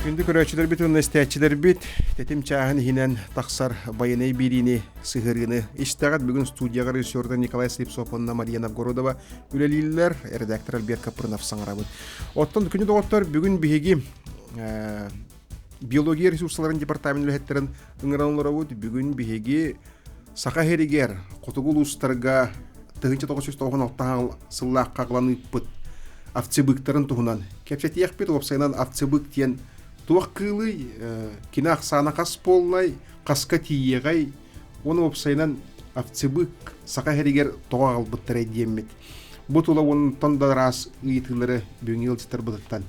Күндү көрөчүлөр бит, университетчилер бит, тетим чааһын хинен тахсар байыны бирини сыгырыны. Иштагат бүгүн студияга режиссердор Николай Слепцов-онна Мария Новгородова үлелилер, редактор Альберт Капрынов саңарабыт. Оттон күнү доктор бүгүн биһиги биология ресурсларын департамент үлэхеттерин ыңыранларабыт. Бүгүн биһиги сака херигер кутугул устарга 1996 сыллаак кагланыппыт автцебыктарын туһунан кепсетиях бит опсайнан автцебык тиен туақ кылый кинах сана кас полнай каска тиегай оны опсайнан автцебык сака херигер тоға албыттар диеммит. Бу тула onun тондарас ыйтылары бүңелчтер быттан.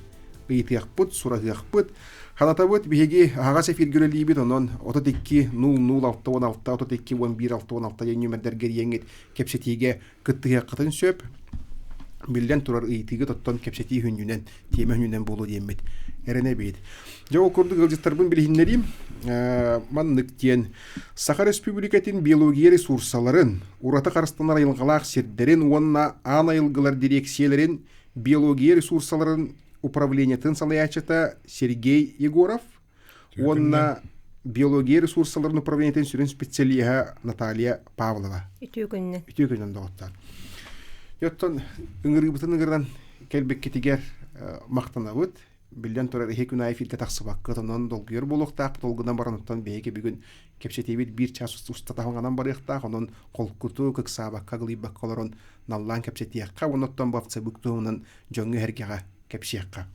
Ыйтыяқпыт, сурагыяқпыт. Ханатабыт биһиги ағас эфиргөлөлийбит онон 32-00-616 32-11-616 нөмердерге еңет кепсетиге кыттыгы кытын сөп. Билден турар ыйтыгы тоттон кепсети хүннүнен теме хүннүнен болу диеммит. Эрене бейт. Жау курдук ылжыттарбын билихиннерим маннык тиен Саха Республикатын биология ресурсаларын урата карыстанар айылгалаах сердерин уонна ан айылгылар дирекцияларын биология ресурсаларын управлениятын салаячыта Сергей Егоров, уонна биология ресурсаларын управлениятын сүрін специалиха Наталья Павлова. Үтүгүннен доғыттар. Йоттон ыңырыбытын ыңырдан келбекке тигер мақтанабыт. Билден турар эхе күн айфилте тақсыбаққы тонон долгүйер болуқтақ, долгыдан бараныттан бейге бүгін кепсетебет бір час ұстатағанған барықтақ, онын қолкуту көксабаққа ғылыбаққа оларын наллан кепсетияққа, оныттан бафтса бүктуғынан жоңы әргеға кепсияққа.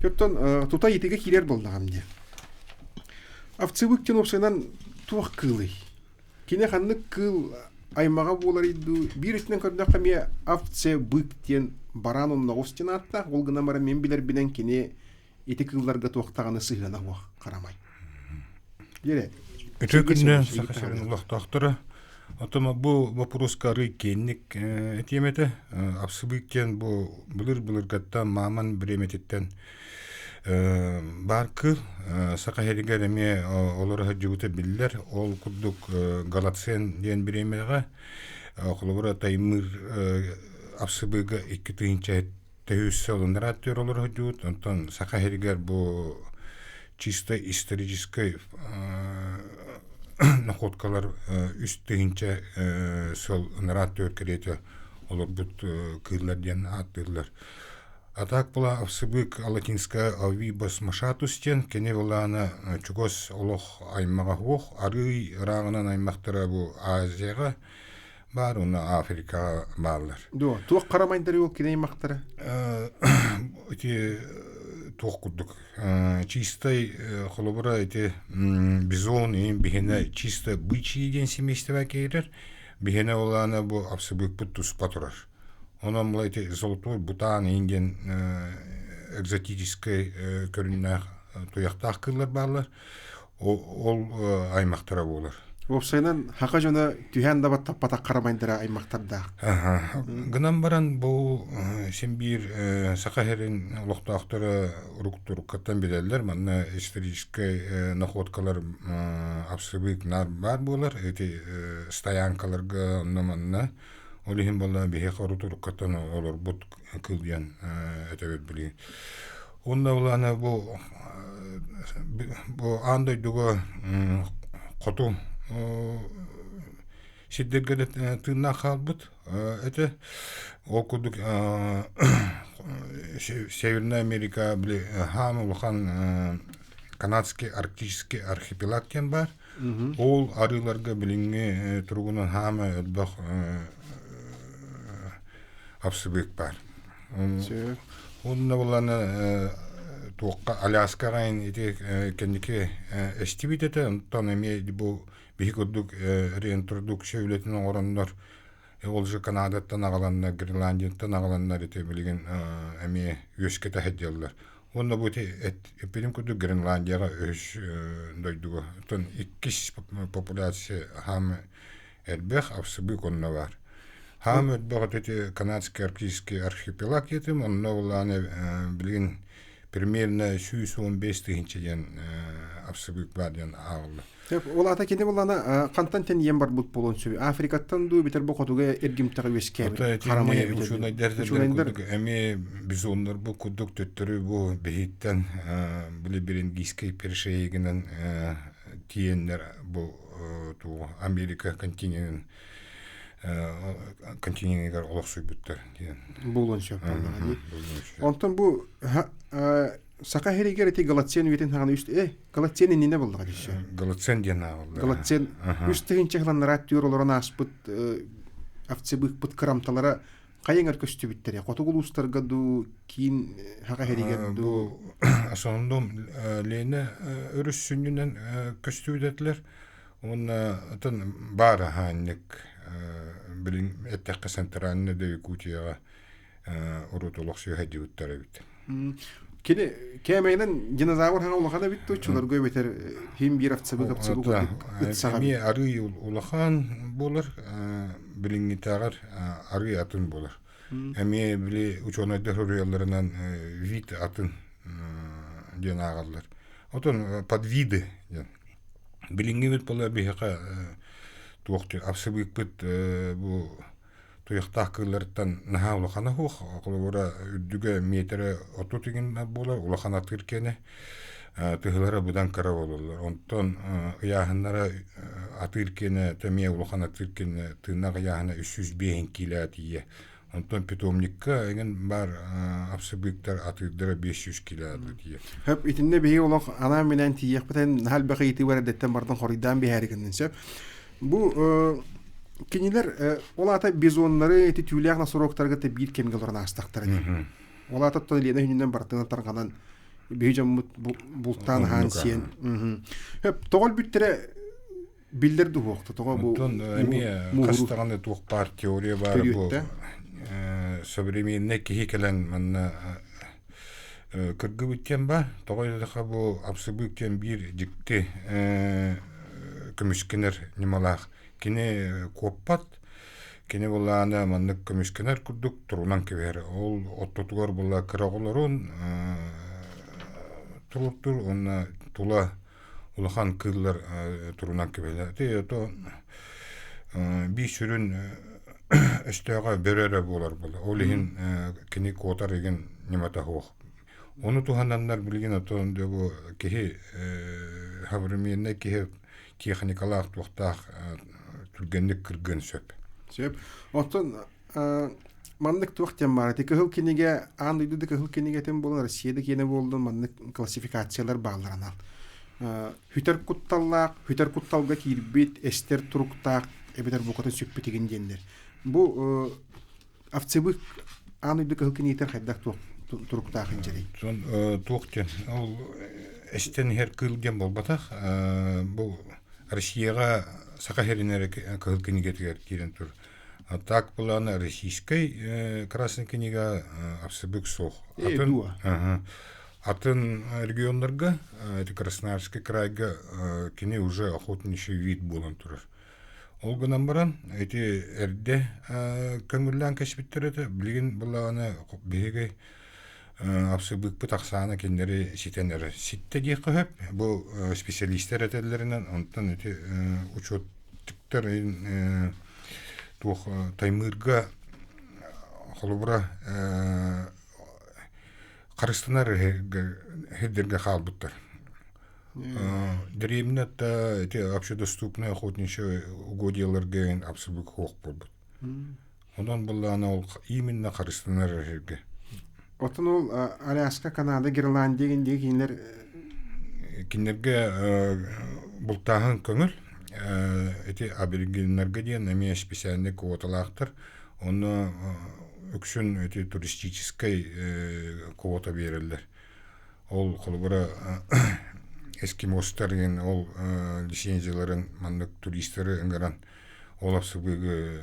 Йоттон тута етеге келер болдағамде. Авцыбыктен опсайнан туақ кылый. Кене қанны кыл аймаға болар еді. Bir үтінен көрді қаме авцыбыктен баран онна остен атта, ол гына мара мен билер бинен кене эти кылларга туақтағаны сыгына уақ қарамай. Ере. Өте күнне сақашарын ұлақтақтыры. Атыма бұл вопроскары кенник әтеметі. Авцыбыктен бұл бұлыр гаттан маман біремететтен бар кыл. Сақашарыгар әме олары жүгіті білдер. Ол күрдік галатсен ден біремеға. Құлыбыра таймыр Авсыбыга 2 тыйынча тәуіссі олындар аттыр олар хөдюд. Онтан сақа херігер бұл чисто исторической находкалар 3 тыйынча сол аттыр кереті олар бұд кыйлар ден аттырлар. Атак була Авсыбык латинская авибас машатустен, кене буланы чугос олох аймаға хоқ, ары рағынан аймақтыра бұл Азияға, бар, оны Африка балар. Туақ қарамайдары ол кене аймақтары? Туақ күрдік. Чистай қолыбыра бизон, бігені чисто бычий ден семейстіва кейдер, бігені оланы бұл Авсыбык бұд тұспа тұрар. Онан бұл золотой Бутан енген экзотической көріннәқ туяқтақ кыллар барлар, ол аймақтара болар. Опсайнан хақа жона түйән дабат таппатақ қарамайдыра аймақтарда. Гынан баран бұл сен бір сақахерін ұлықтақтары ұрықтырыққаттан бедерлер, манна исторической находкалар Авсыбык нар бар болар, стоянкаларға манна олихин болла бихе қарутырыққаттан олар бұд кылдиян әтәбет білген. Онда оланы бұл андай дуға қоту сиддергеле тынна қалбыт. Это ол күдік Северная Америка біле хам ұлған канадский арктический архипелаг кен бар. Ол арыларға білінге тұрғынан хамы әлбақ Авсыбык бар. Онда оланы туаққа Аляскаға кәндеке әстебет еті, онтан әме бұл бейі көрдік рейін тұрдық шәулетінің орындар, ол жы Канадаттан ағаланна, Гренландияттан ағаланна еті білген әме өскеті әдделілер. Онда бұл әппенім көрдік Гренландияға өш дойдығы. Онтан 2 популяция хамы әлбәқ Авсыбык онна бар. Хам өтбағат өте канадский арктический архипелаг етім, онна оланы білген примерно 115 тыгынча ден апсыбык баден ağıllı. Ол ата кене болана кантан тен ем бар бут болон сөбү. Африкаттан ду битер бу котуга эргимтага веске. Карамай учунай дердер эми биз ондар бу кудук төттөрү бу бейттен биле бирин гискей першейгенен тиеннер бу ту Америка континентинен олоксуй буттар диен. Болон сөп. Онтон бу Сака херигер эти Галатсен витен хаган үст Галатсен эмне болду калышы? Галатсен ден алды. Галатсен үстеген чехлан радиолорона аспыт авцебык бут карамталара кайыңар көстү биттер. Котугул устарга ду кийин хага херигер ду асондом лена өрүссүнүнөн көстү биттер. Онна атын бара ханник билин эттекке центральный де Якутияга урутулуксу хадиуттар бит. Кене кемейнен динозавр хана улахана битти учулар көбетер хим бир авцебык Ми ары улахан болар, билингитагар ары атын болар. Эми били ученыйдар рыяларынан вид атын ден агаллар. Отон подвиды ден. Билингивит болар бихака туакты авсыбык бит бу туяктакылардан наха улахана хух акылбара үдүгө метре отутугин болар улахана тыркене тыгылара будан кара бололар. Онтон яханнара атыркене теме улахана тыркене тынага яхана 305 килатие. Онтон питомникка еген бар авсыбыктар атырдыра 500 килатие. Хеп итинне бии улах ана менен тиек битен хал бакыйты варадеттен бардын хоридан бихәригеннен сөп. Бу кинилер олата бизоннары эти тюлягна сороктарга те бир кемге лорна астактар. Олата тойлена хүннен бартына тарганан бейжам бултан хан сен. Хеп тогол бүттере билдерди хуакта. Тога бу эми кастаганы тук бар теория бар бу. Современный кихикелен манна кыргы бүттен ба. Тогойдака бу абсыбыктен бир жикти көмүшкенер немалах. Кене коппат, кене болана маннык көмүшкенер курдук турунан кебер. Ол оттотугар бола кыраголорун туруптур, онна тула улахан кыллар турунан кебелер. Тето би сүрүн өстөга берере болар бола. Олихин кене котар еген немата хох. Оны тухандандар билген отон дебу кехи хабырменне кехи техникалар туктак түргенлик кыргын сөп. Сөп. Оттон маннык туктен бар. Кыгыл кинеге андыйды кыгыл кинеге тем болар. Россияда кене болду маннык классификациялар багларанал. Хүтер кутталга кирбит, эстер туруктак, эбетер буката сөппетеген дендер. Бу авцебык андыйды кыгыл кинетер хайдак туруктак инжелей. Сон туктен ол эстен хер кылген болбатак. Бу Россияга сакахеринер кыгыл кинеге кирен тур. А так была российской красной книга абсолютно сох. Атын регионларга, это Красноярский крайга, кини уже охотничий вид болан турар. Олганан баран, эти эрде көңүллән кешбиттерете, билген була аны бегей абсолютно пытаксана кендери ситенер. Ситте ди кыһып, бу специалисттер этелеринен, онтан эти учеттер тух таймырга холбра карыстанар хедерге халбыттар. Древнята эти общедоступные охотничьи угодьяларга абсолютно хох болбут. Ондан была она именно карыстанар хедерге. Отон ол Аляска, Канада, Гренландия киндер киндерге бултагын көңүл эти аборигенлерге ден эме специальный квоталактар. Оны өксүн эти туристической квота берилдер. Ол колбара эскимостарген ол лицензияларын мандык туристтери ыңгаран олапсыбыгы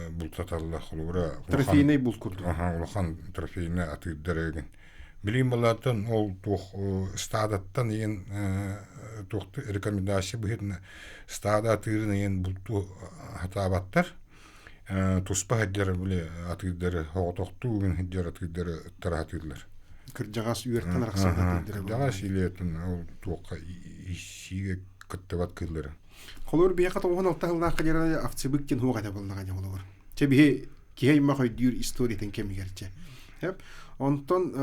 бултаталла колбара трофейный бул курду. Улахан трофейный атыддырыгын. Билим балатын ол тух стадаттан ен тух рекомендация быһын стада атырын ен булту хатабаттар. Туспа хәддер биле атыддыры хоготоктугын хәддер атыддыры таратырлар. кыржагас үйрттен араксада дилдер. Жагас илетин ол туокка ишиге кыттыбат кыллары. Холор бия катогон алтахылна кадера автсыбыктен хугата болнага жолор. Чебихи кийма койдур историятен кемигерче. Хеп. Онтон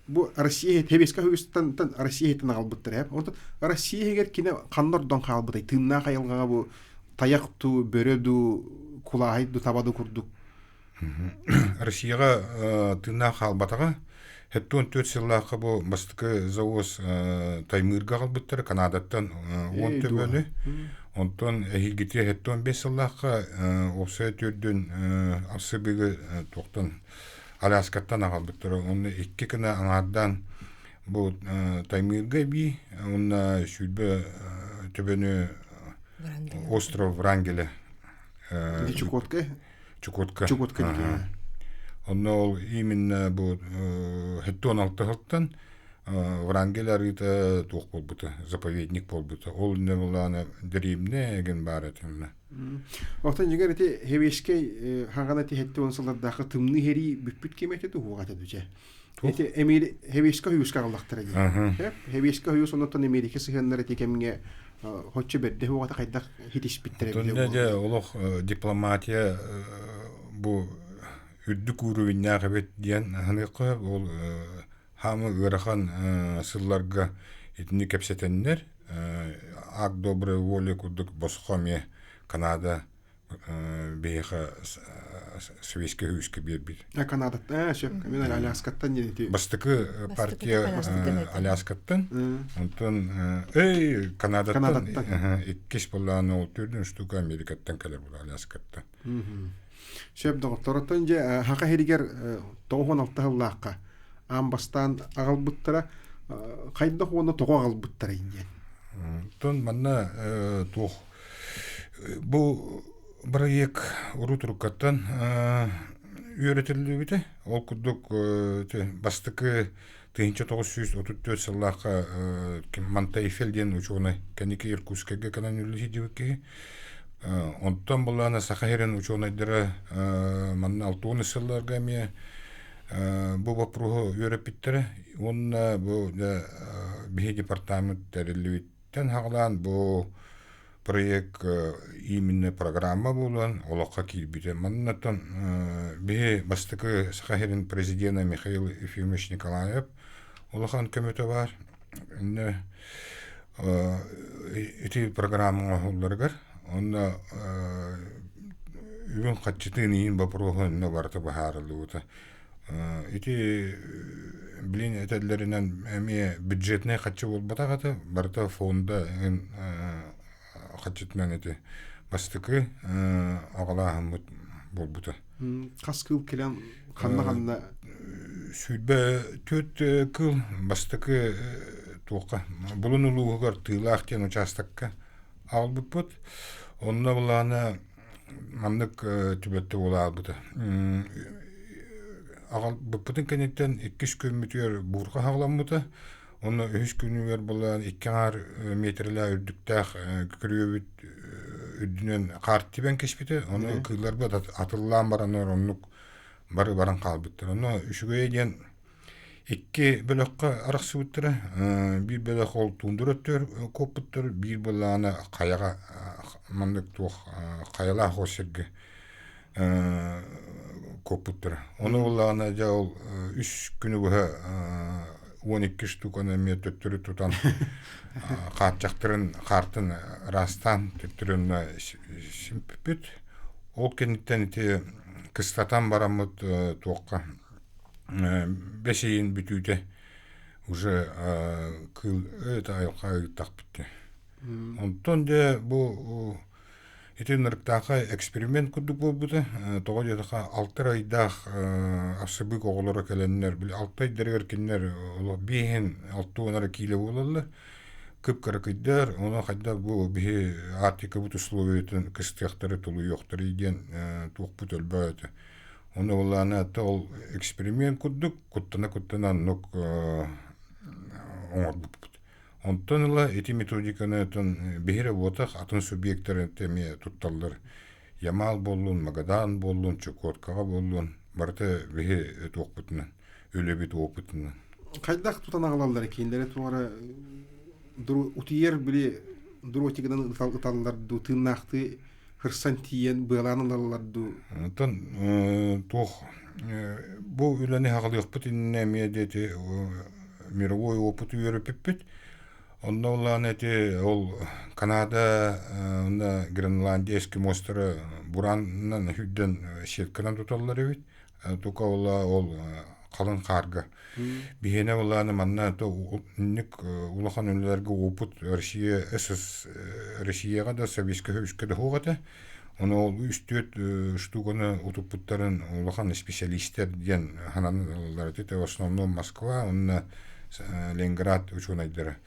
бу Россия тебеска хүстен Россия тен албыттыр хеп. Онтон Россиягер кине каннордон калбытай тынна кайылгага бу таякту бөрөдү кулайду табаду курдук. Россияга тынна калбатага Хеттон 4 сыллаққа бұл бастықы завоз Таймырға қалбыттыр, Канадаттан 10 төбөлі. Онтон әйгете хеттон 5 сыллаққа опсай түрден асыбығы тоқтан Аляскаттан ағалбыттыр. Оны 2 күні аңардан бұл Таймырға бей, оны шүлбі төбені остров Врангеля. Чукотка? Чукотка. Онно ол именно бу хеттон алтыхтан Врангель арыта туох болбута, заповедник болбута. Ол не буланы дримне ген баратымна. Оттан жигер эти хевешке хагана ти хеттон сылдагы тымны хери бүппүт кемети тугата дүче. Эти эмир хевешке хүскә галдактыра ди. Хевешке хүс онтон Америка сыгыннар эти кемге хочче бедде хугата кайда хитиш биттере. Тонда олох дипломатия бу үддүк уровеньна кабет диен ханыка ол хамы ырахан сылларга итни кепсетеннер ак добрая воля кудук босхоме Канада беха Советский Союзке бирбит. Канада, шеп, мен Аляскаттан нети. Бастыкы партия Аляскаттан, онтон Канадаттан иккис болланы ол түрдүн штука Америкаттан келер бул Аляскаттан. Шеп доктороттан же хака херигер тоғон алтахыллааққа амбастан агалбыттара кайда хоно того агалбыттара инген. Тон манна тух бу проект урутруккаттан үйрөтүлүү бите. Ол кудук бастыкы 1934 сыллааққа Монтайфелден ученый канеки Иркутскеге канан университетке онтон булана Сахарин ученыйдары манна алтуны сылларга ме бу вопросу үйрөпиттер. Онна бу бихи департамент терилиттен хаглан бу проект именно программа булан олоққа килбите. Маннатан бихи бастыкы Сахарин президента Михаил Ефимович Николаев олоқан көмөтө бар. Эти программа оларгар онна үгін қатчытын ең бапыруғы үнне барты бағарылуыды. Эти білін әтәділерінен әме бюджетіне қатчы бол батағаты, барты фонда қатчытынан әті бастықы ағалағын бол бұты. Қас кыл келен қанна-қанна? Сүйтбі 4 кыл бастықы туаққа. Бұлын ұлуғығар тыйлақтен участаққа албыт бұд. Онна бұланы мамдық түбетті ола албыды. Бұппытын кәнеттен 2 күн мүтер бұрға ағылан бұды. Онна 3 күнігер бұлан 2 метрлі үрдіктәқ күріөбіт үрдінен қарт тибен кешпеті. Оны кыйлар бұд атылылан бараныр онлық бары баран қалбыттыр. Оны үшіге еден 2 бөлөккө араксы бүттүрө, бир бөлөк ол тундур өттөр көп бүттүр, бир бөлөканы каяга мандык тух каяла хосерге көп бүттүр. Оны буланы жа ол 3 күнүгө 12 штуканы метөттүрү тутан катчактырын картын растан төттүрүн симпүт. Ол кенеттен кыстатан барамыт туокка бесейін бүтуде уже кыл айылға ұйттақ бітті. Онтон де бұл етен ұрықтағы эксперимент күдік бол бұды. Тоғы дедіға 6 айдақ асыбы қоғылары кәленлер. 6 айдар өркенлер бейін 6 онары кейлі болалар. Көп қарақайдар, оны қайда бұл бейі артика бұт условиятын кыстықтары тұлы yoқтары еден туқ бұт өлбі өті. Оны оланы ол эксперимент күдік, күттіна нұқ оңыр бұппыд. Онтан ұла эти методиканы бейірі отақ атын субъекттары теме тұтталдар. Ямал болуын, Магадан болуын, Чукоткаға болуын, барты бейі тоқ бұтынан. өлебит опытынан. Кайдак тутан агалалар кейиндере туара дуру утиер били дуру тигенен ыталлар ду тыннакты хырсан тиен быаланалар ду. Тон тох бу үләне хагалыппыт инне медети мировой опыт үйрөппүт. Онда уланете ол Канада, Гренландия эскимостары бураннан хүдден шетканан туталлар бит. Тука ол қалын қарга. Бихене уланы манна то ник улахан үлләргә опыт Россия СС Россияга да Советское Союзга да хугата. Оны ол үстөт штуганы утупуттарын улахан специалисттер дигән ханалар тете в основном Москва, онна Ленинград учунайдары.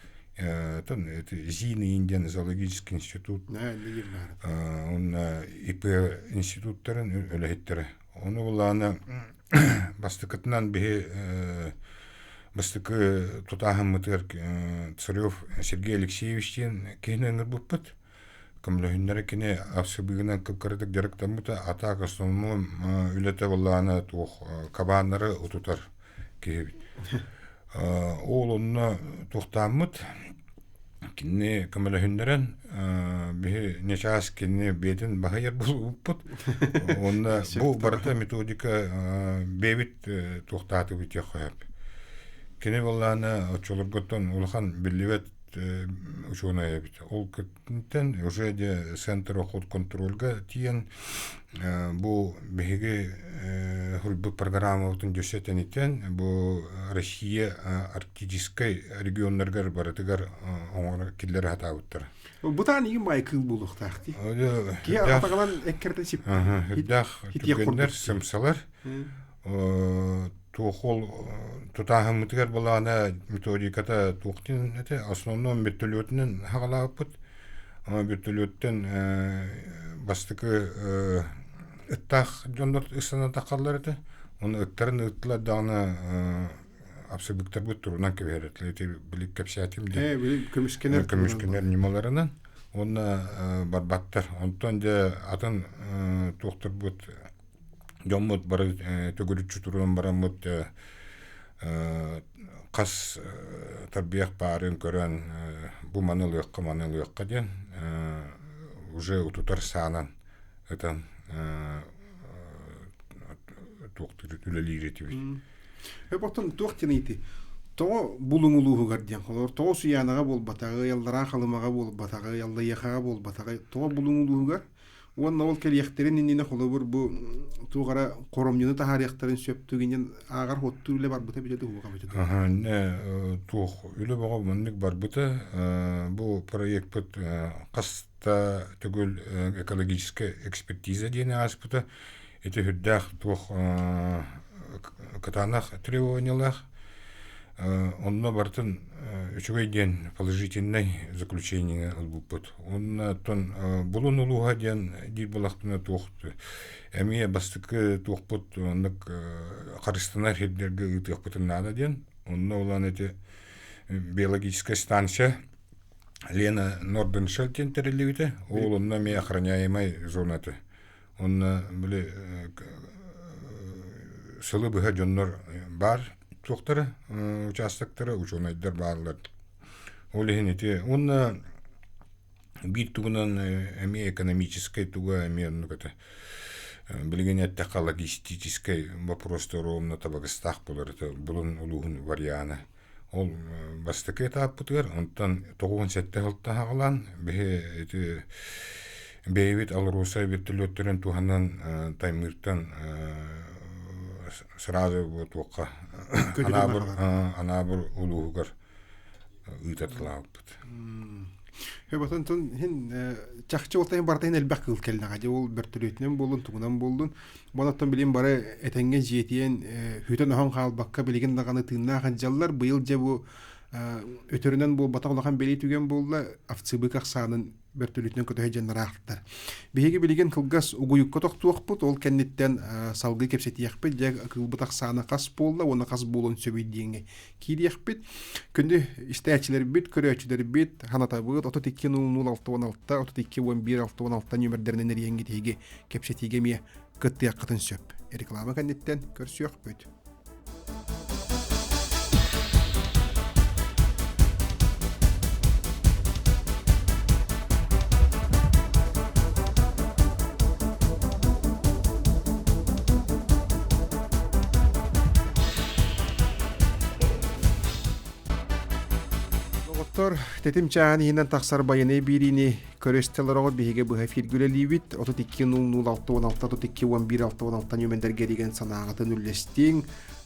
Тон это Зины Индиан зоологический институт. Он ИП институттарын өләһеттәре. Оны уланы бастыкытынан бе бастыкы тутаһым мытыр Царев Сергей Алексеевичтен кенен буппут. Комлөһүннәре кине авсыбыгынан кыпкырдык директормута атак основном үлете булланы тух кабаннары утутар кебит. Ол онна тухтаммыт кине комлөһүннәрен бе нечас кине бетин бахайыр булуппут. Онна бу барта методика бебит тухтаты бит яхап. Кине булланы очолорготтон улхан билбет ученые бит. Ол кеттен уже де центр охот контрольга тиен бу беге хурбу программа утун дөсетенитен бу Россия арктической регионнарга баратыгар оңор киллер хатабыттыр. Бу тани Майкл булуктакти. Ки атагалан эккерде сип. Хиддах түгендер сымсалар. Тухол тутаһым мытыгар булана методиката тухтин эте основном беттөлөтүнүн хагалапыт. Беттөлөттен бастыкы ыттах жондор ысына такаллар эте. Оны ыттарын ытла даны абсыбыктар бут турунан кеберет. Эти билик кепсятим де. Билик көмүскенер нималарынан. Оны барбаттар. Онтон де атын тухтар бут Жоммут бары төгүрүчү турун бараммыт кас тарбиях барын көрөн бу манылыкка ден уже утутар санан этан токтур түлөлирити. Эпотон тохтинити. То булуңулуу гардиан холор, то суянага болбатагы, яллара халымага болбатагы, ялла яхага болбатагы, то булуңулуугар Уонна ол келияхтерин иннине холобур бу тугара коромнюны тахарияхтарын сөптүгүнен агар хоттуу эле барбыта бижеди хуга бижеди. Не тух үле бага мындык барбыта бу проект бут каста түгүл экологическая экспертиза дейни аспыта. Эти хүддах тух катанах требованиялах. Онно бартын үчүгөй ден положительный заключение албуппут. Онна тон булун улуга ден дир балактына тухты. Эмие бастыкы тухпут оннык карыстанар хеддерге ытыкпытын нада ден. Онно улан эти биологическая станция Лена Норденшельтен терелевите. Ол онна ме охраняемой зонаты. Онна биле сылы быга жоннор бар. Тухтары участоктары учунайдар барлар. Олехинити он бит тугунан эми экономической туга эми нуката билгенетте логистической вопрос ровно табагыстах булар это булун улугун варианы. Ол бастык этаппытыр, онтан 97 жылда хагалан бе эти бейбит алруса беттөлөттөрүн туганан таймыртан сразу вот вока анабыр улуугар ыйтатлааппыт. Батон тон хин чакчы олтайын бартайын элбак кыл келнага же ол бертөлөтүнөн болдун тугунан болдун. Монаттан билим бары этенге жетиен хүтөн охон калбакка билген даганы тыынна канжаллар быйыл же бу өтөрүнөн бул батаглахан бели түген болла авцыбык аксанын бертөлөтүнөн көтөй жанарактар. Биһиги билген кылгас угуюкка токтуакпут, ол кенниттен салгы кепсетиякпит, же кылбыт аксаны кас болла, оны кас болон сөбүйдиңе кириякпит. Күндү истәчилер бит, көрөчүлөр бит, ханатабыт 320616, 321116 нөмерлеринен эреңги теги кепсетиге ме кыттыяккытын сөп. Реклама кенниттен көрсөк бүт. Доктор, тетим чааны хинен тақсар байыны бирини көрестелерогор биһиге быһа фиргүлелибит, оту 2.06.16, оту 2.11.16 нөмендерге деген санағатын үллестин,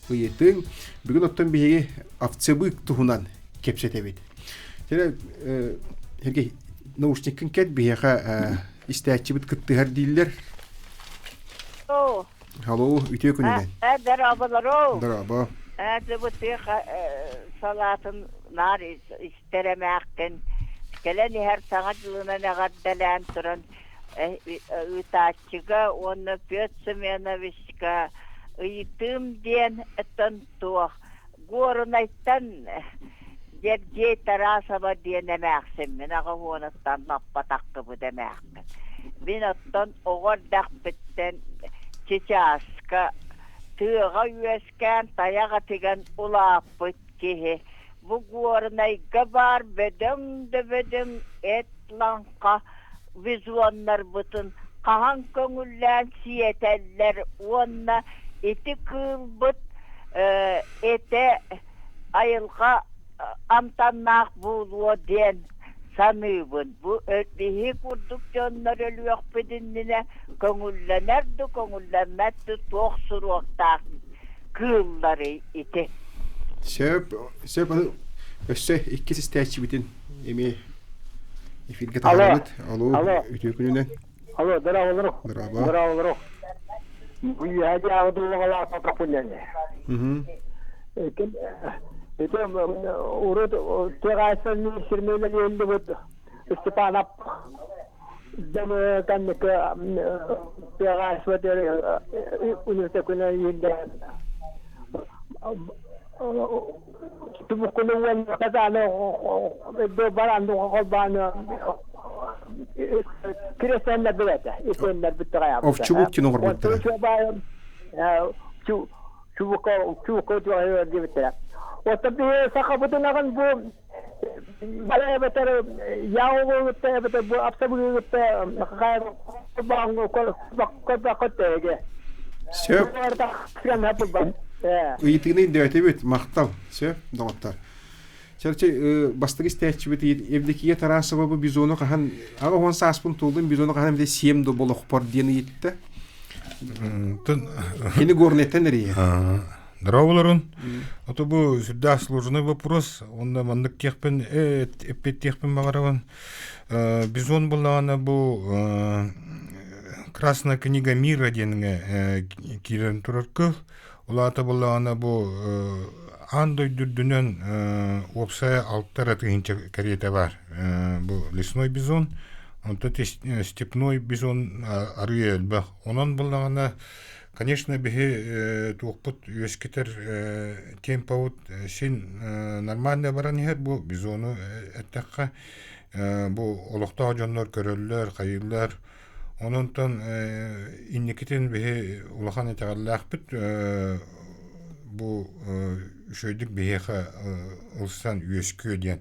ыйытын. Бүгін оттан биһиге автцебык туһунан кепсетебит. Тере, херге наушниккин кет биһиға истәчибит кыттыгар дейілер. Алло, үтө күнінен. Дарабаларо. Дараба. Зыбыты салатын нар истеремәккен. Келени her саңа жылына нәғаддалан тұрын үтачыға, оны Пет Семеновичка ыйтым ден әттін туақ. Горын айттан дердей Тарасова ден әмәксін. Мен аға оныстан наппатаққы бұд әмәккен. Мен әттін оғырдақ біттен чечаска тыға үйескен таяға теген улап бүткеhe. Бұ горнайға бар бөдің этланқа визуаннар бұтын. Қаған көңіллән сиетәлләр онна еті кыл бұт еті айылға амтаннақ болуы ден саныбын. Бұ өтбейі күрдік жонлар өліөк бідініне көңілләнәрді тоқсыр оқтақ кыллары еті. Söp össe ikkisi istəçibitin emi efirge tağırıt. Alo, ütü gününden. Alo, bravo. Bravo. Bravo. Bu yaji ağdılar tapınen. Etem urut teğasan sirmeyle yoldu bu. Stepanap Deme kanne teğas ve üniversitede yolda. Tumukulungan kasano do barando kolbano kresenler bilete isenler bittaya Ofçubuk ki nor bittara çubuk diyor bittara o tabii sakabutun bu bana beter yağı beter bu apsabu beter kayar bango kol kottege Söp Uyutığını dötebit maqtal. Söp doktor. Çerçe bastırı istəçibit evdekiye Tarasova bu bizonu qahan ağa on saspun toldun bizonu qahan bir siyem do boluq por diyeni yitti. Yeni горнеттен nereye? Дроволарын. Ото бу сюда сложный вопрос. Он мандык техпен эппет техпен багараван. Бизон булана бу Красная книга мира денге кирен тураркы. Улата булана бу андой дүрдүнөн опсая алттара тыгынча карета бар. Бу лесной бизон, онто степной бизон арыел бах. Онан булана конечно бихе туқпут юскетер темпаут син нормально баран хер бу бизону эттакка бу олокта жоннор көрөллөр, кайыллар. Ононтон инникитин бихе улахан этагаллаахпыт бу шөйдүк бихеха улсан үескө диен.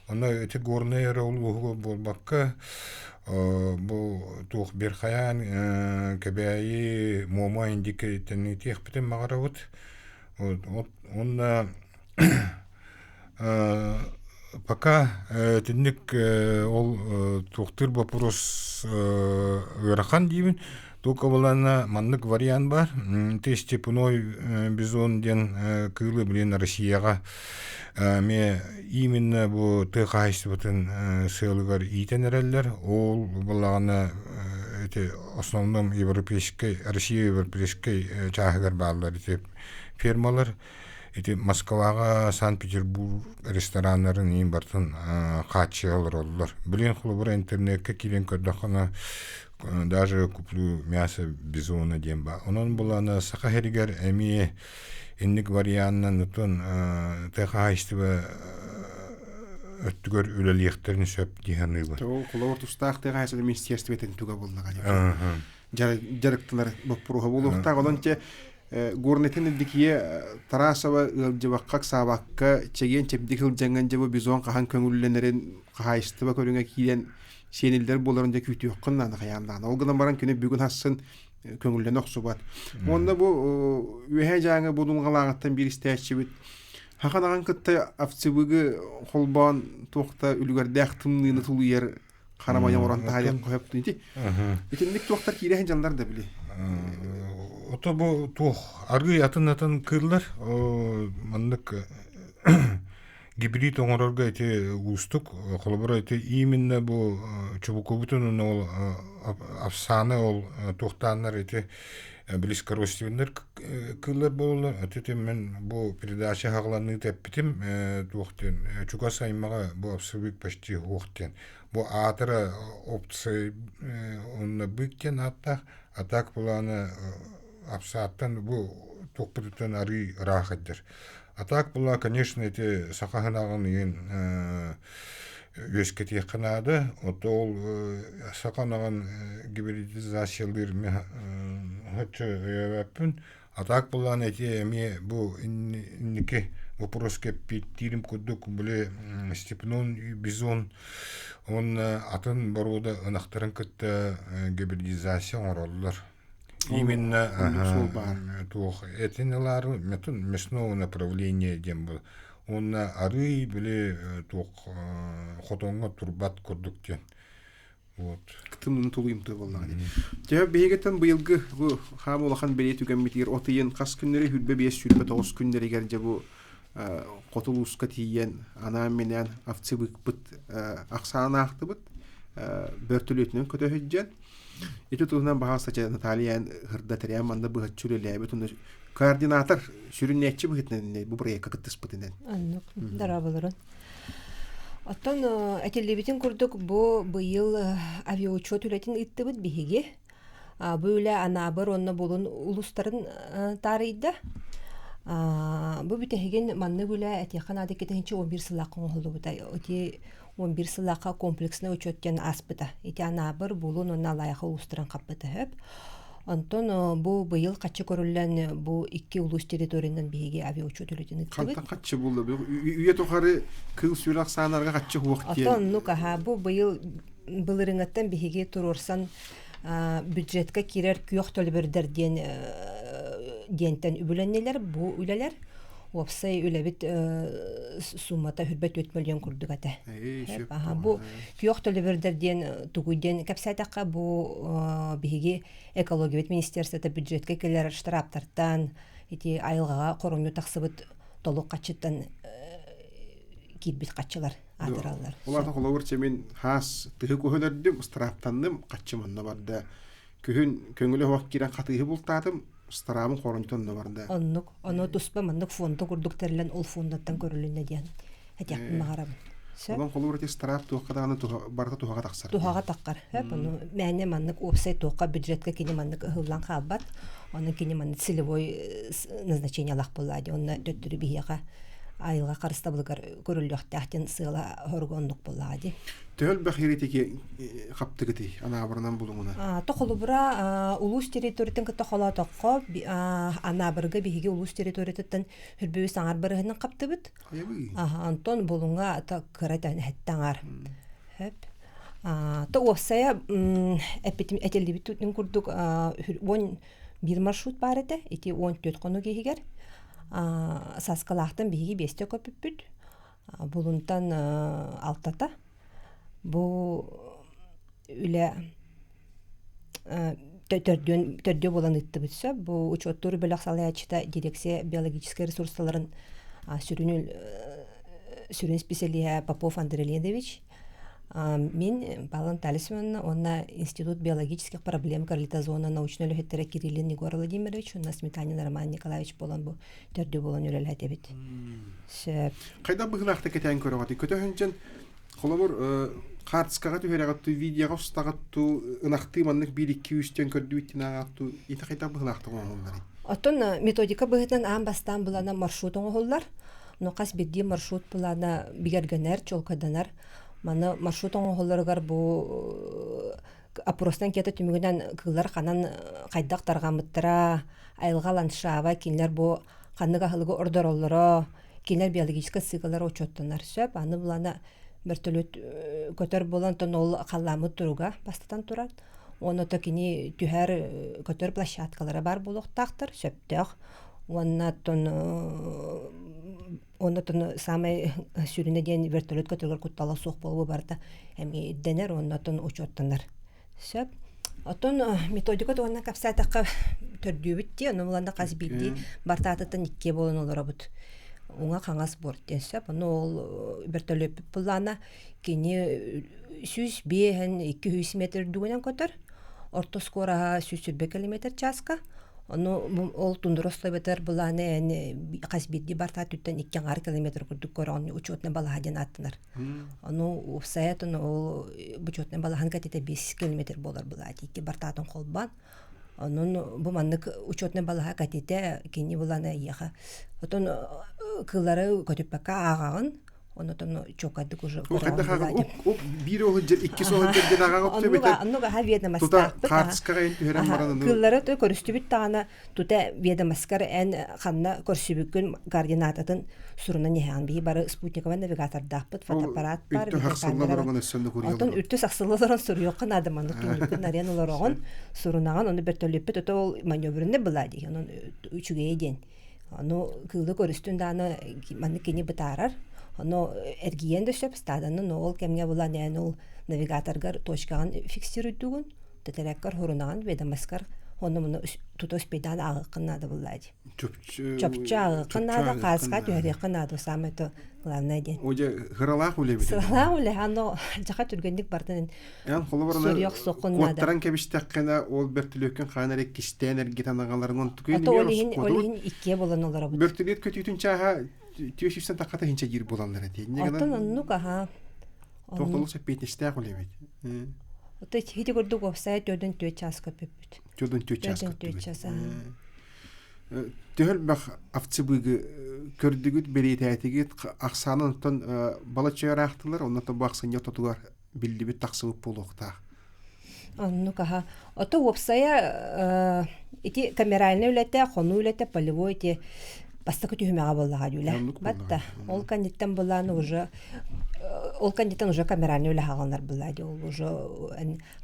Оны эти горные ролугу болбакка бу тух берхаян кебяи момо индикетени техпитен магаравут. Он пока тенник ол тухтыр вопрос ырахан дейбин. Только булана маннык вариант бар. Те степной бизон ден кылы билен Россияга ме именно бу тыгайсыбытын сыйлыгар итенерелер. Ол булагана эти основном европейский, Россия европейский чагыгар баалар эти фирмалар. Эти Москвага, Санкт-Петербург рестораннарын ең бартын қатшығалар олылар. Білен құлыбыр интернетке келен көрдіқына даже куплю мясо бизона демба. Онын бұланы сақа херігер әмие энник варианнан ұтын тәқа айстыбы өттігөр өлеліқтерін сөп дейгені бұл. Құлауыр тұстақ тәға айсады министерство етін түгі болдыға. Жарықтылар бұл бұруға болуқтақ. Олан те горнетін дикие Тарасова ылжыбаққақ сабаққа чеген чепдік ылжаңған жабы бизон қахан көңілленерін қағайыстыба көріңе кейден сенілдер боларында күйті өққыннан қаяндан. Олғынан баран күні бүгін хасын көңілден оқсы бат. Онда бұл өйе жаңы бұдың қалағаттан бір істәтші біт Хаканаган кытта авцыбыгы холбан туохта үлгәрдәк тымныны тулыер карамая оран тарих коеп тинти. Итинник туохтар кирәһен жандар да били. Ото бу туох аргы атын кырлар мандык гибрид оңорорга эти устук холбора эти именно бу чубукубутун ол афсаны ол туохтаннар эти близкородственнер кырлар болулар. Атете мен бу передача хагланы теппитим туохтен чуга саймага бу абсолют почти уохтен. Бу атыра опция онна быктен а так буланы абсаттан бу топпутан ари рахаттыр. А так була, конечно, эти сакаханаган ен өскети канады. Ото ол саканаган гибридизациялар хачы япын. А так була эти ми бу инники вопрос кеппит тирим кудук буле степнон бизон он атын баруда анахтарын кытта гибридизация ороллар. Именно тух этинелар метун мясного направления дем был. Он ары были тух хотонга турбат курдуктен. Вот. Кытымны тулыйм тыбылнады. Жа бегеттен быйылгы бу хамулахан бере түгәммитер отыен кас күннәре хүлбе 5 хүлбе 9 күннәре гәрҗә бу котулуска тиен ана менен авцыбык бит аксана ахтыбыт бертүлетнен көтөһҗән. Иту туһунан баһаса Натальян хырда тәрәмәндә бу хәчүләләбе туны координатор сүрүннәче битнән бу проектка кыттыспытынан. Аннык дарабыларын. Оттан әтелебитин курдук бу быйыл авиаучет үлетин иттибит биһиге. Бу үле анабыр онна болун улустарын тарыйда. Бу битеген манны үле әтехан адекетенче 11 сылакын олду бутай. Оти 11 сылака комплексны учеттен аспыта. Ити анабыр болун онна лайыгы улустарын каппыта хөп. Антон бу быйыл качы көрүлгән бу 2 улус территориядан биһиге авиаучет үлетин иттибит. Качы булды. Үйе тохары кыл сүрак санарга качы вакыт. Антон нукаха бу быйыл былырыңаттан биһиге турурсан бюджетка кирер күйөк төлбөрдер диентен үбүләннеләр бу үләләр опсай үләбит суммата хүрбәт 4 миллион курдук ата. Бу күйөк төлбөрдер диен тугуден капсайтакка бу биһиге экология министерството бюджетка келер штрафтардан эти айылга коруну таксыбыт толук качыттан кирбит качылар атыралар. Оларда холовыр чемен хас тыгы көһөлөрдүм штрафтандым качымында барда. Көңүлө вак кирен катыгы бултадым. Старамын коронтон да барда. Оннук, оно туспа мандык фонду курдук терлен ол фондаттан көрүлүнө диен. Хәтяк магарам. Онан холовыр те старап туакаданы барда туага таксар. Туага таккар. Буну мәне мандык опсай туакка бюджетка кини мандык ыллан калбат. Аны кини мандык целевой назначение лах булады. Онна төттүрү бияга айылга карыстабылгар көрүлөктәхтен сыла хоргондук булады. Төл бахиритеки каптыгыты ана барынан булуңуна. Тохолубра улус территориятен кытохола токко ана бырга биһиге улус территориятен хүрбү саңар бырыгынан каптыбыт. Антон булунга та кыратан хаттаңар. Хеп. То осая эпитим этелдибит түтүн курдук 11 маршрут бар эте, эти 14 кону кегер. Саскалахтан биһиге 5 көпүппүт. Булунтан алтата. Бу үле төрдө болан иттибитсе, бу учеттур бөлөк салаячта дирекция биологический ресурсларын сүрүн специалия Попов Андрей Леонидович. Мен Балан Талисман, онна Институт биологических проблем Карлитозона научный лехеттері Кириллин Егор Владимирович, онна Сметанин Роман Николаевич болан бу төрдө болан үлелі дебит. Қайда бұғылақты кетен көрігаты? Көтөхінчен қолабыр қартысқаға түхерағатты, видеоға ұстағатты, ұнақты маннық 1-2-3-тен көрді өттен ағатты, еті қайда бұғылақты оңғылдары? Отын методика бұғытын аң бастан бұлана маршрут оңғылдар, ноқас бірде маршрут бұлана бігергенер, чолкаданар, маны маршрут оңғылдарғар бұл опростан кеті түмігінен кығылар қанан қайдақ тарғамыттыра, айылға ландшаға кенлер бұл қанныға ғылығы ордар олары, кенлер биологическа цикалар очоттанар сөп, аны бұлана бір төлөт көтөр болан тон ол қаламы тұруға бастатан тұрат. Оны токини түхәр көтөр площадкалары бар болуқтақтыр, сөптіғ. Оны тон оннотон самый сүрүнө ден вертолет көтөргөр куттала суох болбу барда эми денер оннотон учоттанар. Сөп. Отон методика тугана капсатакка төрдүбүт аны буланда казбилди бартатытын икке болон олорабыт. Уңа каңас борттен сөп. Аны ол вертолет булана кини 100-200 метр дугунан көтөр. Орто скора 100 км часка. Аны ол тундурослой бетер буланы казбилди бартатыттан 2 км күрдүк көрөн учетна балахаден аттынар. Аны усаятын ол учетна балахан катете 5 км болар булати. 2 бартатын колбан. Анын бу маннык учетна балаха катете кини буланы яха. Отон кыллары көтөпкә агагын онотон чокадык уже. Бир ол жер 2 сол жерден агагып төбөтө. Аннуга ведомость. Тута картскага интүрен бараны. Кыллары көрүстүбүт тагына тута ведомостькар эн ханна көрсүбүккүн координататын суруна нехан би бары спутниковый навигатор даппыт фотоаппарат бар. Алтын үттү саксылларын сурuyokkan адаманы түнүккүн ареналарогон сурунаган оны бертөлөппүт ото ол маневринде булади. Анын үчүгө ден. Аны кылды көрүстүндө аны манны кени бытарар. Аны эргиен дөшөп стаданын ол кемге булан яны ол навигаторгар точкаган фиксируйдугун тетереккар хорунаган ведомоскар оны тутос педан агыкнады булади. Чопча агыкнады каска төрекнады самето главное ден. Оже хыралак улебит. Сыралак уле аны жака түргөндүк бардын. Ян холоборна коттаран кебиштаккана ол бертөлөккөн ханарек кистен эргитанагаларын түкөйдү. Олин икке болон олар. Бертөлөт көтүтүн чаха түйөшүсен таката хинче жир боландар эти. Атын аннука ха. Токтолук сепетиштак улебит. Ото хити көрдүк офсайт 4 часка пеппит. 4 часка. Төһөл бах автыбыгы көрдүгүт берететигит аксанын тон балачырактылар, оннан баксын ятатугар билдибит таксыбып болукта. Аннука ха. Ото офсая эти камеральный үлете, хону үлете, полевой эти бастакы түймега боллага дюля. Батта. Ол кандиттан боланы уже камеральный үле хаганлар булады. Ол уже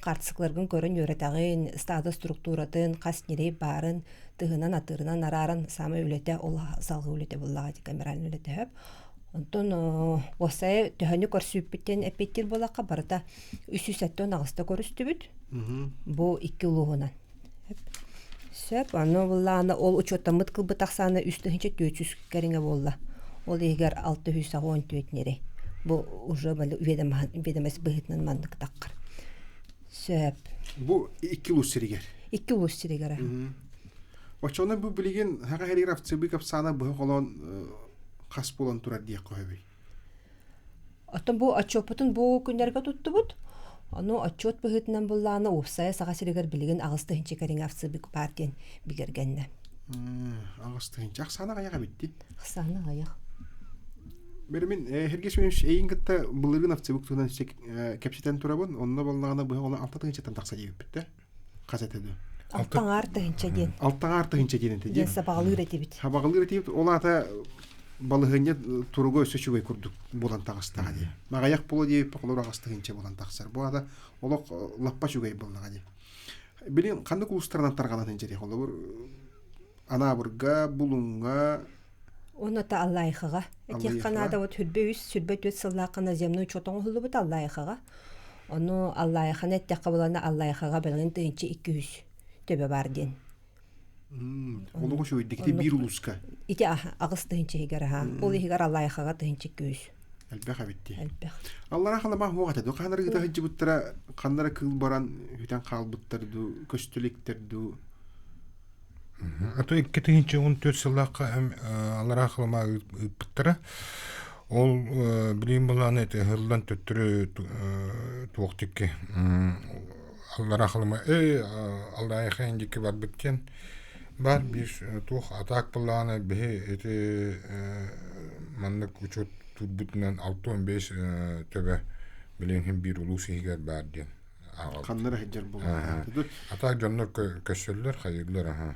картсыкларгын көрөн юретагын, стада структуратын, каснери барын, тыгынан атырынан арарын самы үлете ол салгы үлете боллага ди камеральный үлете хөп. Онтон осай төһөнү көрсүппүттен эпеттер болакка барда 307 агыста көрүстүбүт. Бу 2 улугунан. Сөп, аны булланы ол учеттамыт кылбы таксаны үстүнчө 400 кереңе болла. Ол эгер 614 нере. Бу уже ведомость быгытнын мандык таккар. Сөп. Бу 2 лустеригер. 2 лустеригер. Очоны бу билген хага хериграф цыбы капсана бу холон кас болон турар дие койбой. Атын бу отчётун бу күннәргә туттубут. Аны отчёт быгытнан булланы офсай сага сирегер билген агысты хинче керин авсыбык партиен бигергенне. Агысты хинче аксана гаяга битти. Аксана гаяк. Бермен хергесмеш эйингетте булыгын авсыбык туган кепситен турабын, онна боллагана бу холон 6 хинчетен такса дип битте. Казетеде. Алтан арты хинче ден. Алтан арты хинче ден те. Ден сабагылы ретибит. Сабагылы ретибит, олата балыгыне туругу өсөчүгөй курдук болан тагыстага ди. Магаяк боло деп поколор агыстыгынча болан таксар. Бу ада олок лаппа чугай болнага ди. Билин кандай улустардан тарганатын жери холобур анабырга, булунга Оната Аллайхага. Этих канада вот хүлбөйүс, сүлбөтөт сыллакына земну чотоң хулубут Аллайхага. Ону Аллайхана текабылана Аллайхага белген тынчы 200 төбө бар ден. Олугу шо дикти бир улуска. Ити агысты тынчы эгер ха. Ол эгер Аллайхага тынчы 200. Албаха битти. Албах. Аллара хана ма хугата ду канары да хиҗи буттара каннара кыл баран хүтән калбыттырды, көстүлектерди. Ато 2014 сыллакка аллара хылма буттара. Ол билим буланы хылдан төттүрү туктыкке. Аллара хылма Аллах хендики бар биткен. Бар бир тух атак буланы бе эти маннык учут tutbutnan 6-15 töbe bilen bir ulus higer bardi. Kanlara heccer bu. Ata jonnor köşöller hayırlar ha.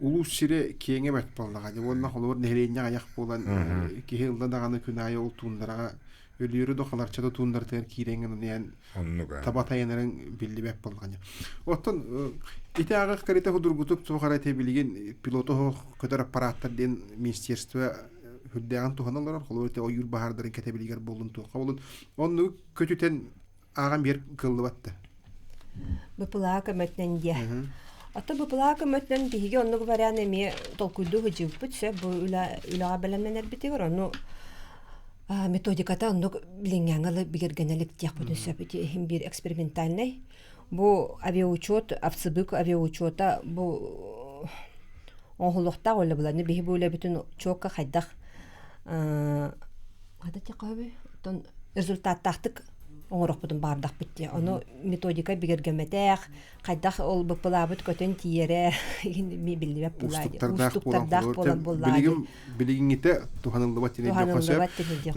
Ulus sire kiyenge met ballaga de wonna holor nehrenya ayak bolan ki hilda dagаны күнәе ул тундырага өлүрү дохаларчада тундар тер киренген дигән табатаянарын билди беп болган. Оттон ите агы карите худургутук цохарате билген пилото көтөр аппараттар ден министерство хүддәгән туханалар холоте ойыр бахардарын кетебилигер болун тука болун онну көтүтен аган бер кыллыбатты. Быпылака мәтнәндә. Ата быпылака мәтнән биге онны вариан эме толкуйду хыжып се бу үлага белемнәр битегер аны методиката онны билингәнгәле бигергәнелек тяпты сәбите һәм бир экспериментальный. Бу авиаучет, авцыбык авиаучета бу оһлыкта олы буланы биһи булы бүтүн чокка хайдах хада тякабы тон результаттактык оңорок бутун бардак битти. Аны методика бигергәмәтәх, хайдах ол быпылабыт көтөн тиере ми билбеп булады. Устуктардак булады. Билигиңите туханылды баттыны деп.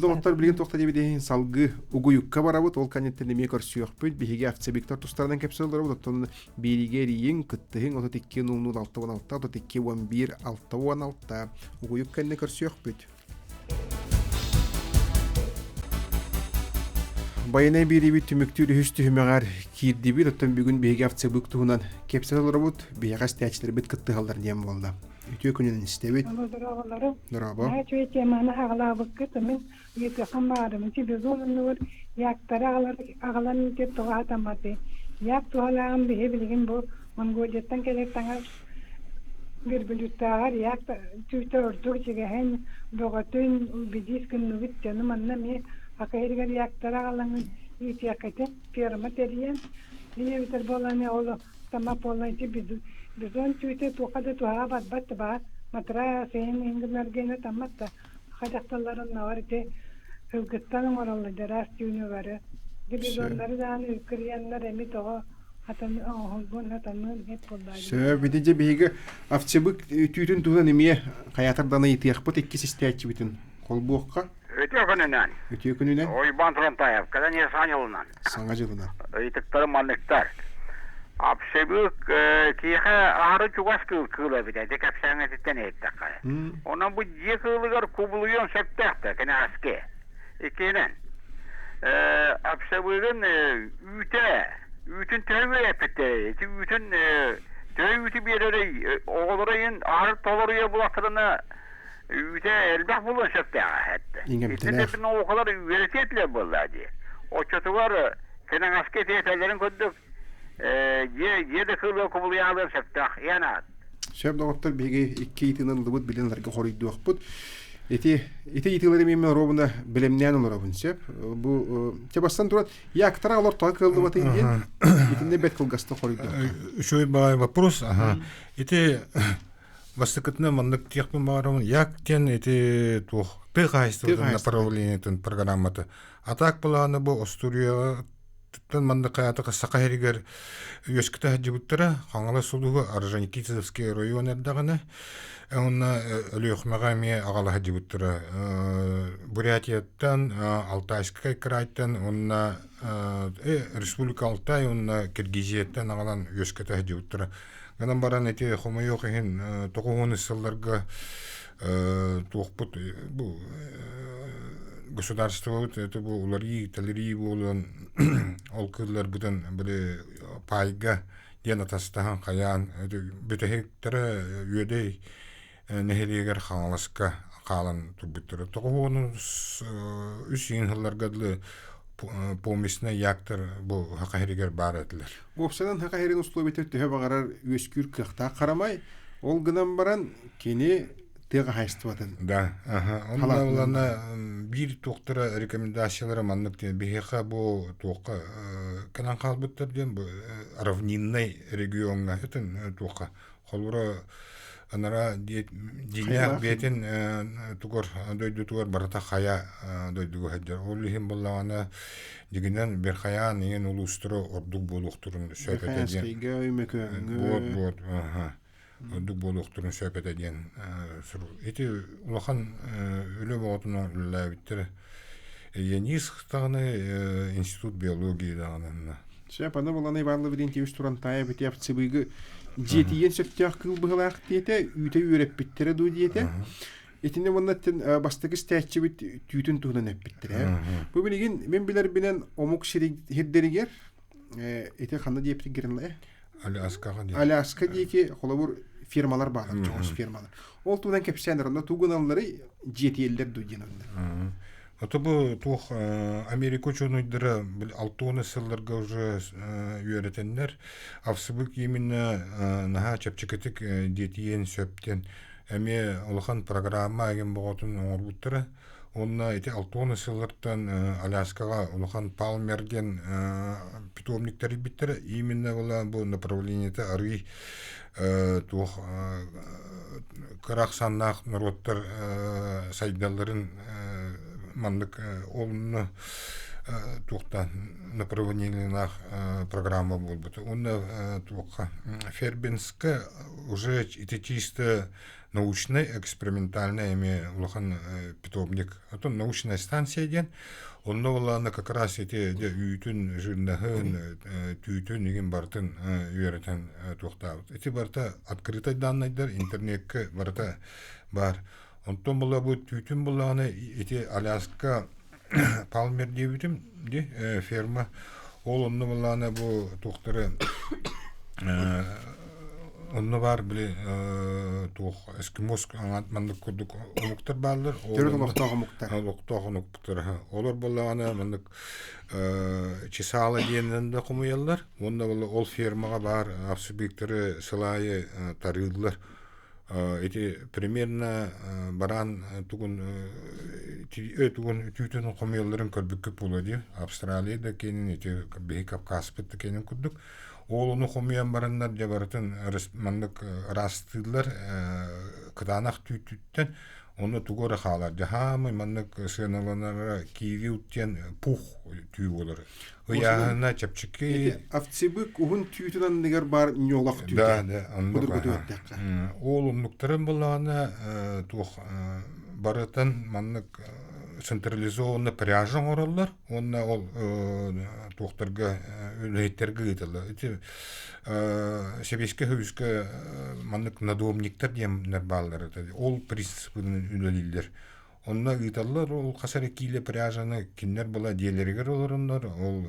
Доктор билген токта дебеден салгы угуюкка барабыт, ол канеттен ме көрсүйөк бүт биһиге авцебиктор тустардан кепселдер бут. Тон билигериң кыттыгың ото 2.06 ото 2.11 угуюкканы көрсүйөк бүт. Байына бири түмүктүр хүстү хүмөгөр кирдиби тоттон бүгүн беге авцэ бүктүнөн кепселер бут бега стячтер бит кыттыгалдар дем болду. Үтө күнүн истебит. Дорабо. Ачуй теманы хагала быккыт мен ете хамарым ти безоннур яктаралар агалан те тоатаматы. Як тоалам бе билген бу Монголияттан келек таңа бир бүлүттагар як түтөр дүрчеге хэн догатын бидискин нүвиттен манна ме акайргар яктаралан ити якате перматериен ие битер боланы оло тама полайти безон түте токада туа бат матра сен ингмергене таматта хадакталарын наварте ылгыттан оралды дерас түйнөгөрө дибизондар даны крияннар эми тоо хатан огон хатан хеп болду. Сө бидеже биге авцебык түтүн туган эме каятардан итиякпыт 2 систячи битин колбуокка Өтө күнүнөн. Ой Бантронтаев, когда не санылынан. Саңа жылынан. Ыйтыктар манныктар. Апшебык киха ары чугас кылы биде, де капсаңа титтен эттак. Она бу жекылыгар кублуйон септакта, кene аске. Экенен. Апшебыгын ütün tövbe epette. Ütün tövbe bereri oğulların ары толорыя булатырына Üte elbaq bulun şöptəğə hətdə. İçində bir oğular üretiyetlə buldadı. O çotular senin asket etələrin köddük. Yedi kılı kubuluyalır şöptəğ. Yanat. Şöp doktor bege 2 itinin lıbıt bilenlerge horuydu okput. Iti itileri memme robunda bilemnən olur obun şöp. Bu tebastan turat yaktara alır toğa kıldı batı indi. İtinde bet kılgasta horuydu. Şöyle bir вопрос. Ити Востокотна мандык тиякпын барамын яктен эти тух тыгайстын направлениятын программаты. Атак буланы бу Остурияттан мандык аятыга сакайригер өскөтө жибуттара хаңала сулугу Орджоникидзевский районындагына онна өлөкмагами агала жибуттара Бурятияттан Алтайскай крайттан онна Республика Алтай онна Киргизияттан агалан өскөтө жибуттара. Ganam baran eti homoyok hin tokuğun ısıllarga toğput bu государство это bu ulari taleri olan olkırlar budan böyle payga diyen atastahan kayan bütün hektara üyede nehriyeger xanalaska kalan turbüttürü tokuğun üsün hıllar gadlı помисне яктар бу хакайригер бар этилер. Опсадан хакайрин условия төһө багарар өскүр кыхта карамай, ол гынан баран кени тега хайстыбатын. Да, Онда бир токтора рекомендациялары маннык бихеха бу тока канан калбыттар ден бу равнинный регионга этен тока. Холура анара диня бетин тугор дойду тугор барата хая дойду хаджар олихим боллана дигинен бер хая нен улустро ордук болуктурун сөйпетеден вот ордук болуктурун сөйпетеден эти улахан өлө болотуна лабиттер Янис таганы институт биологии даганы Шеп аны боланы барлы биден тевиш туран тая бите апцыбыгы жетиен сөттяк кыл быгылак диете үйте үйреп биттере ду диете этине моннаттен бастыгы стячы бит түтүн тугунан эппиттере бу билген мен билер бинен омук ширик хеддеригер эте ханна диептигерин Аляска диеки холобур фирмалар бар, жоғыз фирмалар. Ол тудан кепсендер, онда тугуналары жетиелдер дүйден. Это бы тух Америка ученыйдыра 6 сылларга уже үйретенler. Авсыбык именно наха чапчыкетик детиен сөптен. Эме улахан программа аген боғатын оңырбуттыра. Онна эти 6 сыллардан Аляскага улахан Палмерден питомниктер биттер. Именно была bu направлениете арый тух карахсаннах народтар сайдалларын мандык олны тухта направлениях программа будет. Он туха Фербинска уже это чисто научная, экспериментальная, улахан питомник. Это научная станция ден. Он новала как раз эти үтін жирнахын, түйтін еген бартын үйретен тухта. Эти барта открытый данныйдар, интернетке барта бар. Онтон була бу түтүн буланы эти Аляска Палмер дебитим де ферма ол онны буланы бу тухтары онны бар биле тух эскимос мандык курдук умуктар барлар олар буланы мандык чисала дененде кумуялар онда ол фермага бар авсубиктери сылайы тарыдылар. Эти примерно баран тугун түйтүн комуяларын көрбүккө болоду. Австралияда кенин эти Кавказпытта кенин курдук. Олуну комуян барандар жабаратын мандык растыдылар кыданак түйтүттен onu tugora xalar jahamı manlık sığınalanlara kivi utten puh tüy olur. Uyağına çapçıkı Aftsibık uhun tüytüden neger bar nyolak tüytü. Da anlık. Oğlumlukların bulağına tuh baratan manlık centralizованный пряжың ораллар, онна ол туқтарға өлейттерге гытылы. Эти себеске хүйіске маннык надомниктер демнер баллар. Ол принципін үлелілдер. Онна гыталлар, ол қасары кейлі пряжаны кинлер была делергер оларындар, ол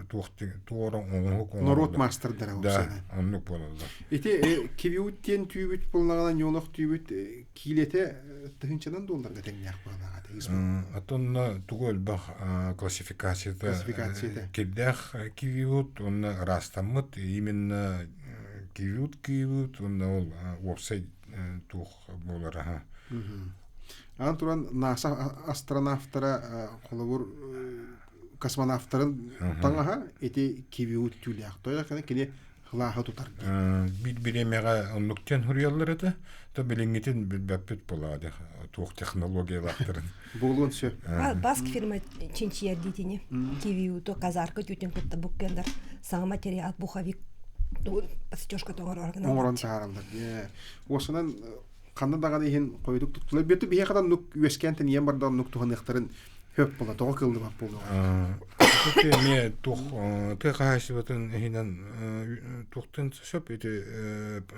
туорын оңық оңық. Народ мастердер. Да, онлық болалар. Эти кевиуттен түйбіт болнағынан йолақ түйбіт кейлете тұхынчадан долларға тәңнәқ бағанаға. Атонна тугол бах классификацията кеддах кивиут он растамыт именно кивиут он ол вовсе тух болара. Антуран НАСА астронавтара холовур космонавтарын таңаха эти кивиут түләк. Тоя кene кене хлаха тутар. Бир-биремега онлуктен хурияллар это, то билингитин билбәппет булады. Тух технологиялактарын. Болгон сө. Баск фирма чинчияр дейтіне. Кивиуто казарка тютен кутта буккендар. Саңа материал бухавик стёшка тоңор органал. Оңорон сааралдар. Осынан кандай дагы дейин койдук туттулар. Бетти бие кадан нук үескентен ем бардан нук туханыктарын хөп бола, тоғы кылды бап болду. Ме тух тхайсыбатын хинан тухтын сөп эти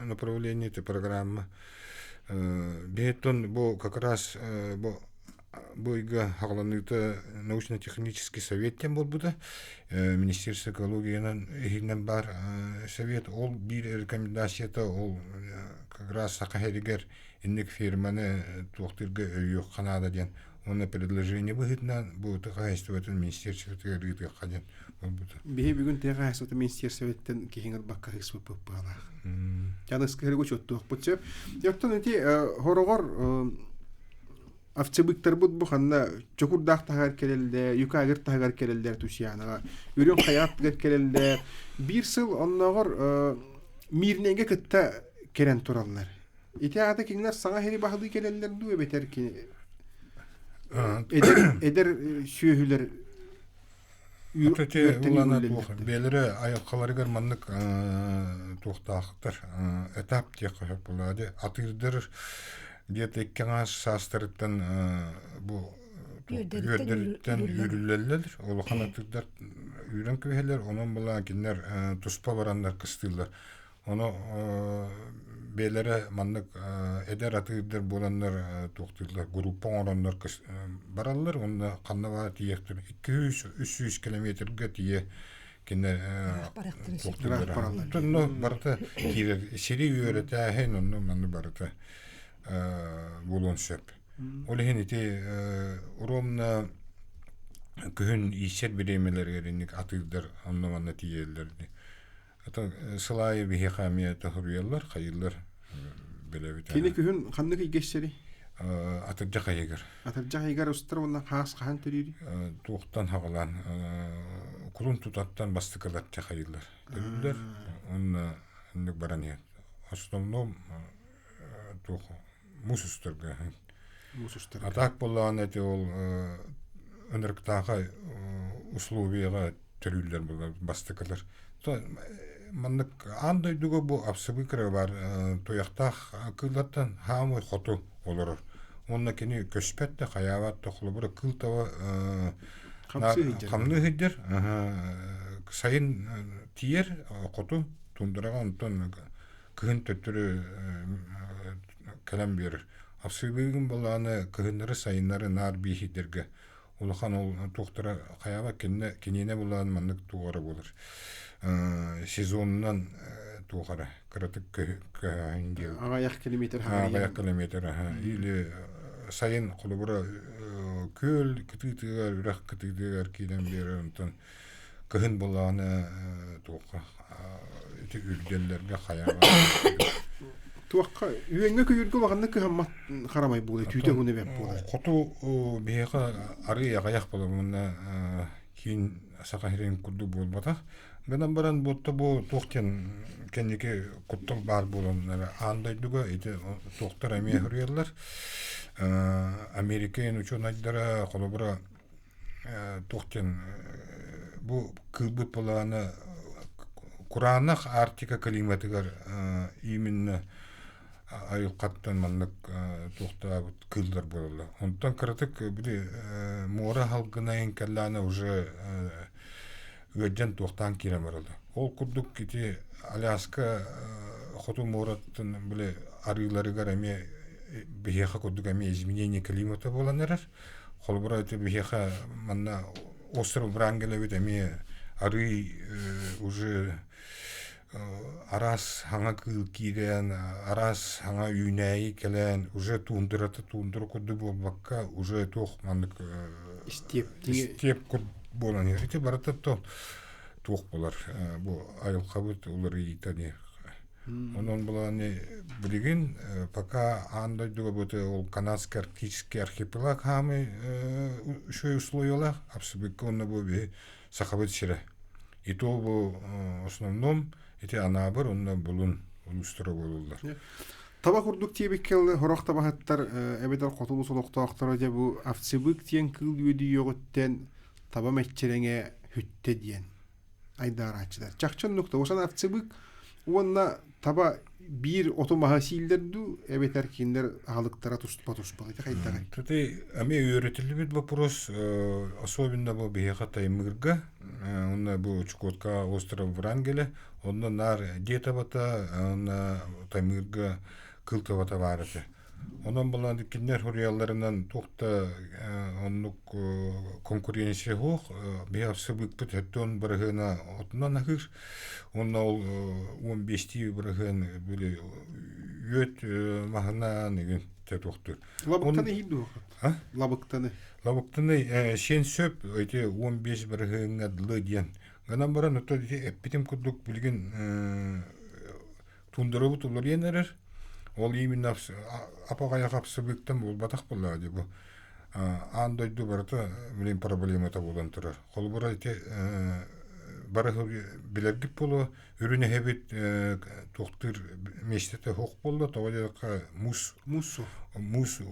направление эти программы. Бетон бо как раз бо бойга хагланыта научно-технический совет тем бол буда. Министерство экологиянан хинан бар совет ол бир рекомендацията ол как раз сакахеригер инник фирманы тухтырга өйөк канада ден. Он предложение выгодно будет хозяйствовать министерство рыты ходят. Бие бүгүн тега хасыты министерствоттен кийингер бакка хисбы паппала. Жаныс керего чоттук бутчеп. Яктан эти хорогор автыбыктар бут бу ханна чокурдак тагар келелде, юкагыр тагар келелдер тушяна. Үрөн хаят келелдер. Бир сыл онногор мирнеге кытта керен тураллар. Ити ата кингер саңа хери бахды келелдер дуе бетер ки Eder şühüler Ötete ulana tuğ belere ayakkalarıgar manlık tuğtağıttır etap diye kıyıp buladı atırdır где-то ikkena sastırıktan bu yörderitten yürüllerler olu kanatırlar yürün köheler onun bula kinler tuspa varanlar kıstırlar onu belere manlık eder atırdır bulanlar tuğtırlar grupa oranlar barallar onda kanava diyektir 200-300 kilometrge diye кине Барактыры тонно барта кирер сири үйрөтө хен онно манны барта булон сөп. Олехин ити уромна күн исер биремелерге атыдар аннаманна тиеллерди. Ата сылай бихи хамия тахурьялар хайыллар белебит. Кини күн ханны кийгесери? Атыржа хайгар. Атыржа хайгар устар онна хаас хаан төрүри? Туқтан хагалан кулун тутаттан бастыкалат хайыллар. Дөллөр онна ник баран. Основном тух мусустарга. Мусустар. Атак болған эти ол өнөрктага условияга төрүллөр болған бастыкалар. Маннык андай дуго бу абсыбыкры бар тояктах кылаттан хамы хоту олор. Онна кини көспетте хаяват тохлубура кылтава камны хидер сайын тиер хоту тундураган тон кын төттүрү калам берер. Абсыбыгын баланы кыһыннары сайыннары нар бихидерге улахан ол тухтара хаява кинене булан маннык тугара булыр. Сезоннан тугара кратык кыһынге. Агаяк километр Агаяк километр или сайын кулубура көл кытыгар рах кытыгар килен берер онтон кыһын буланы туга эти үлгенлерге хаява. Туакка үйеңге көйүргө багында кыһаммат харамай булды, түйтө хуны беп булды. Хоту бияга ары агаяк боломуна кин сакахирен курду болбата. Гынан баран ботто бу токтен кенеке куттул бар болонлар андайдыга эти токтор эме хөрүялар. Американ ученыйлар колобура токтен бу кылбыт боланы Куранах Арктика климатыгар именно айылкаттан маннык тухта кылдар болду. Онтан кыртык били мора халкына келланы уже өдөн тухтан кирем болду. Ол курдук кити Аляска хоту мораттын били арыйларыгар эме бияха курдук эме изменение климата боланыр. Холбура эти бияха манна остров Врангелевит эме ары уже арас хаңа кыл кирен, арас хаңа үйнәйі келен, уже тундыры курду болбакка, уже тух маннык степ курд болан. Эти барата тух болар. Бу айылка бут улар ийтани. Онон буланы билген, пока андай дуга бут ол канадский арктический архипелаг хамы шой условиялар, абсолютно онна бу сахабыт сире. И то бу основном эти анабыр онна булун улустра болулар. Таба курдук тиебеккел хорох табахаттар эбедер котулу солоктоактар же бу авцыбык тиен кыл үйдү йоготтен таба метчереңе хүтте диен айдарачылар. Чакчан нукта осан авцыбык онна таба бир отомахасилдерду эбетер киндер алыктара туспа эти кайдагай. Тати ами үйрөтүлүп вопрос особенно бу бияга таймырга онна бу Чукотка остров Врангеле онна нар детабата онна таймырга кылтабата барыты. Онан булан киндер хурияларынан тукта оннук конкуренция хох биявсыбык пөттөн барыгына отунан ахыр онна ол 15 барыгын биле өт махна деген тетукту. Лабыктаны хиду. Лабыктаны шен сөп өте 15 барыгына дылы диен. Ганан баран ото эпитим кудук билген тундырыбыт улар енерер. Ол именно апагая капсыбыктан болбатак болла деп. Андойду барта билен проблемата болан турар. Холбура эти барыгы билергип боло үрүнө хебит токтур мештете хок болду, тавака мус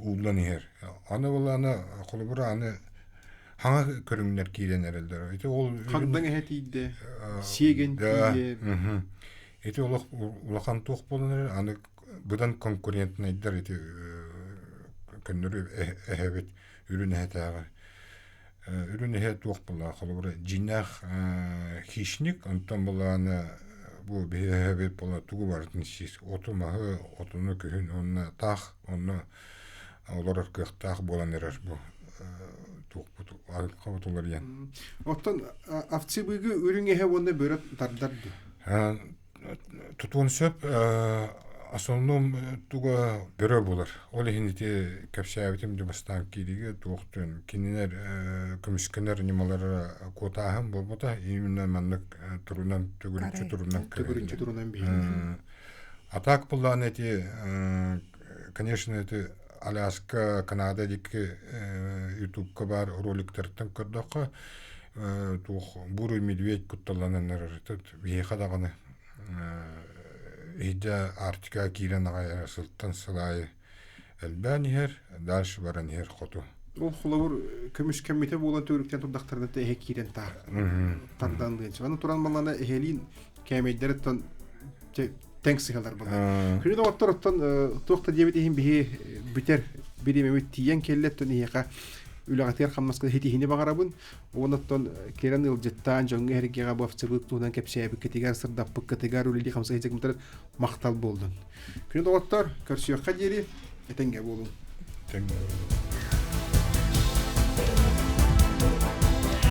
улдан ер. Аны буланы холбура аны хаңа көрүңнөр кийленерлер. Эти ол кандай хетиде сеген кие. Эти улахан тох болонер аны будан конкурентнайдар эти көннөрү эбит үрүнө хетага. Үрүнө хет тох болла холбура жинах хищник антон буланы бу бебет бола тугу бартын сис отумагы отуну күйүн онна тах онна олар кыктак болан эрер бу туохпут кабатулар ян. Оттон автсыбыгы үрүңэхэ онда бөрөт тардарды. Тутун сөп основном туга бөрө булар. Ол хинити капшаабитим дебастан кириге туохтун кинилер көмүскенер нималар котаһын болбота именно маннык турунан Төгүрүнчү турунан бии. Атак буллан эти, конечно, это Аляска, Канада дики YouTube-ка бар роликтертен көрдөккө тух бурый медведь кутталананар этот вехадаганы иде Арктика кирен агай сылтан сылай элбанихер дальше баранихер хоту. Ол хулабыр көмүс кеммите болан төрүктен турдактарына эхе кирен тардан дыйчы. Аны туран балана эхелин кемейдерден теңсигалар булар. Күнү оттороттон тохта дебетин бии битер биримемит тиен келлеттен ихка үлөгатер хамнаска хитихини багарабын. Онаттон керен илжеттан жоңга хергега бафчыбык туунан кепсеби кетигер сырдаппык кетигер үлили хамса хитекмтер мактал болдун. Күнү оттор көрсөкка жери этенге болун.